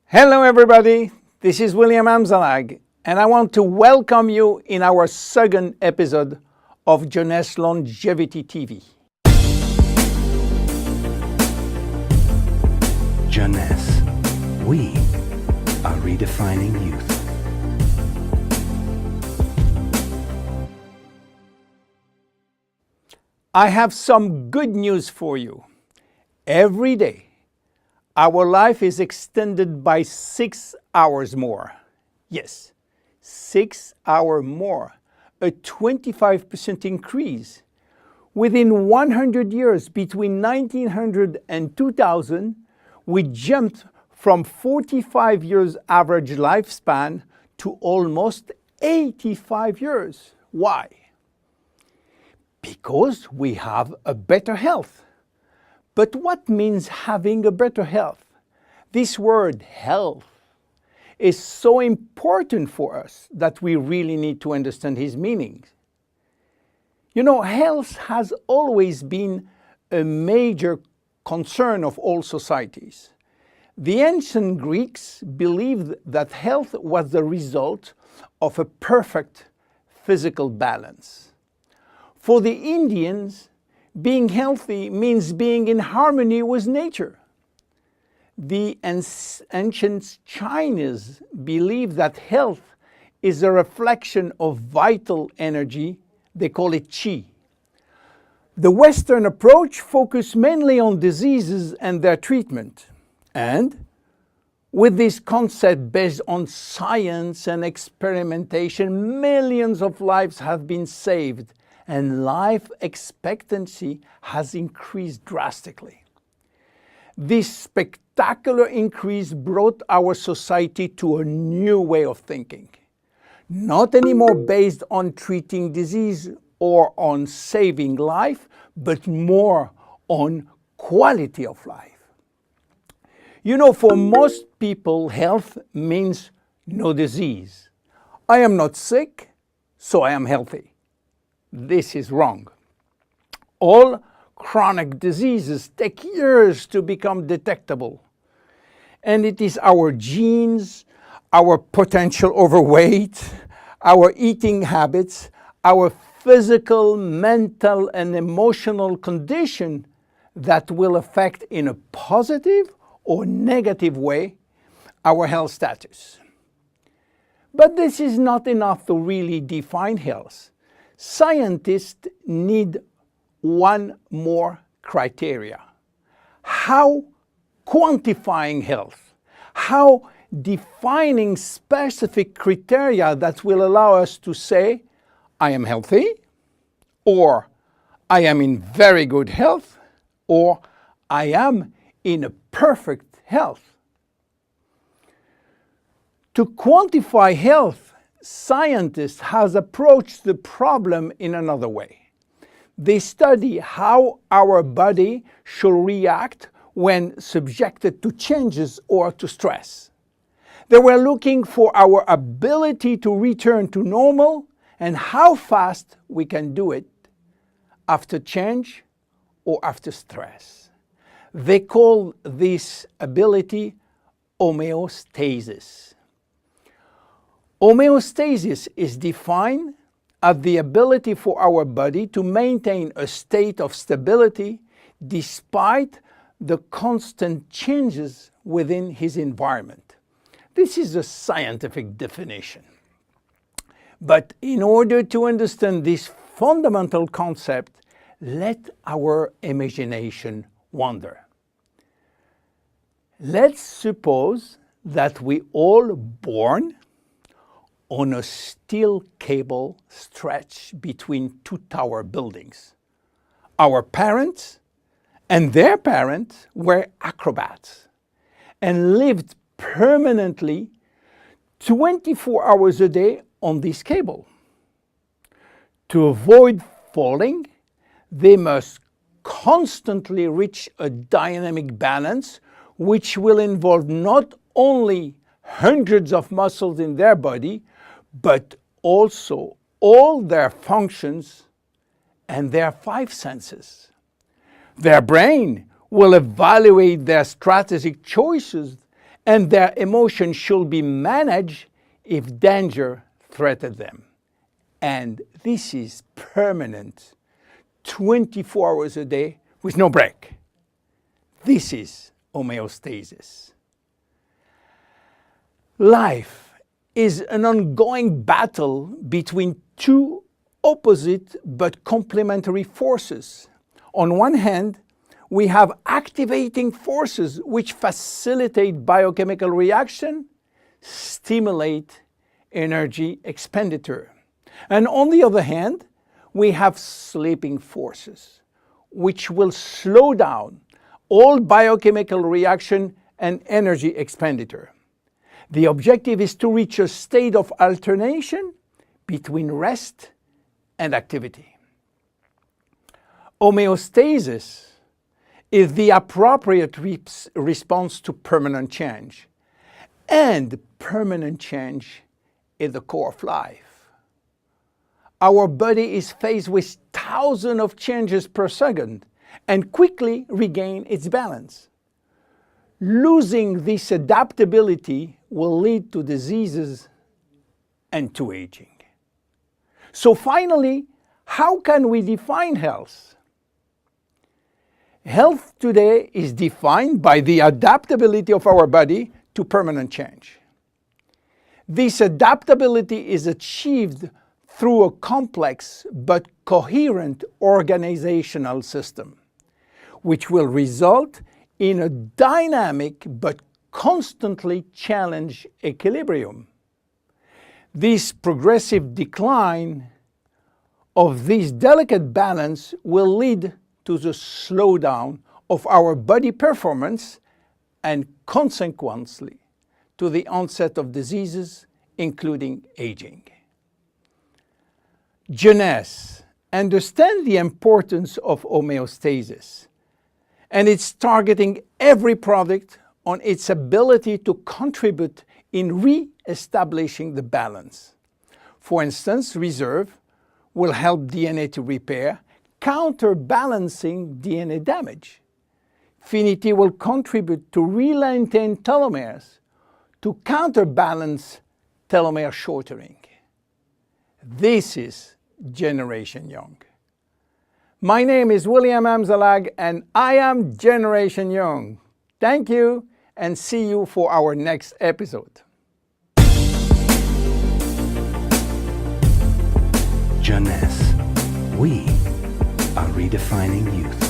Hello everybody, this is William Amzalag, and I want to welcome you in our second episode of Jeunesse Longevity TV. Jeunesse, we are redefining youth. I have some good news for you. Every day, our life is extended by 6 hours more. Yes, 6 hours more, a 25% increase. Within 100 years, between 1900 and 2000, we jumped from 45 years average lifespan to almost 85 years. Why? Because we have a better health. But what means having a better health? This word health is so important for us that we really need to understand his meaning. You know, health has always been a major concern of all societies. The ancient Greeks believed that health was the result of a perfect physical balance. For the Indians, being healthy means being in harmony with nature. The ancient Chinese believe that health is a reflection of vital energy. They call it qi. The Western approach focuses mainly on diseases and their treatment. And with this concept based on science and experimentation, millions of lives have been saved and life expectancy has increased drastically. This spectacular increase brought our society to a new way of thinking, not anymore based on treating disease or on saving life, but more on quality of life. You know, for most people, health means no disease. I am not sick, so I am healthy. This is wrong. All chronic diseases take years to become detectable. And it is our genes, our potential overweight, our eating habits, our physical, mental, and emotional condition that will affect in a positive or negative way our health status. But this is not enough to really define health. Scientists need one more criteria. How quantifying health, how defining specific criteria that will allow us to say, I am healthy, or I am in very good health, or I am in a perfect health. To quantify health, scientists have approached the problem in another way. They study how our body should react when subjected to changes or to stress. They were looking for our ability to return to normal and how fast we can do it after change or after stress. They call this ability homeostasis. Homeostasis is defined as the ability for our body to maintain a state of stability despite the constant changes within his environment. This is a scientific definition. But in order to understand this fundamental concept, let our imagination wander. Let's suppose that we all born on a steel cable stretched between two tower buildings. Our parents and their parents were acrobats and lived permanently 24 hours a day on this cable. To avoid falling, they must constantly reach a dynamic balance, which will involve not only hundreds of muscles in their body, but also all their functions and their 5 senses. Their brain will evaluate their strategic choices and their emotions should be managed if danger threatens them. And this is permanent, 24 hours a day with no break. This is homeostasis. Life is an ongoing battle between two opposite but complementary forces. On one hand, we have activating forces which facilitate biochemical reaction, stimulate energy expenditure. And on the other hand, we have sleeping forces which will slow down all biochemical reaction and energy expenditure. The objective is to reach a state of alternation between rest and activity. Homeostasis is the appropriate response to permanent change. And permanent change is the core of life. Our body is faced with thousands of changes per second and quickly regains its balance. Losing this adaptability will lead to diseases and to aging. So finally, how can we define health? Health today is defined by the adaptability of our body to permanent change. This adaptability is achieved through a complex but coherent organizational system, which will result in a dynamic but constantly challenged equilibrium. This progressive decline of this delicate balance will lead to the slowdown of our body performance and consequently to the onset of diseases, including aging. Jeunesse understands the importance of homeostasis, and it's targeting every product on its ability to contribute in re-establishing the balance. For instance, Reserve will help DNA to repair, counterbalancing DNA damage. Finity will contribute to re-lengthen telomeres to counterbalance telomere shortening. This is Generation Young. My name is William Amzalag and I am Generation Young. Thank you and see you for our next episode. Jeunesse. We are redefining youth.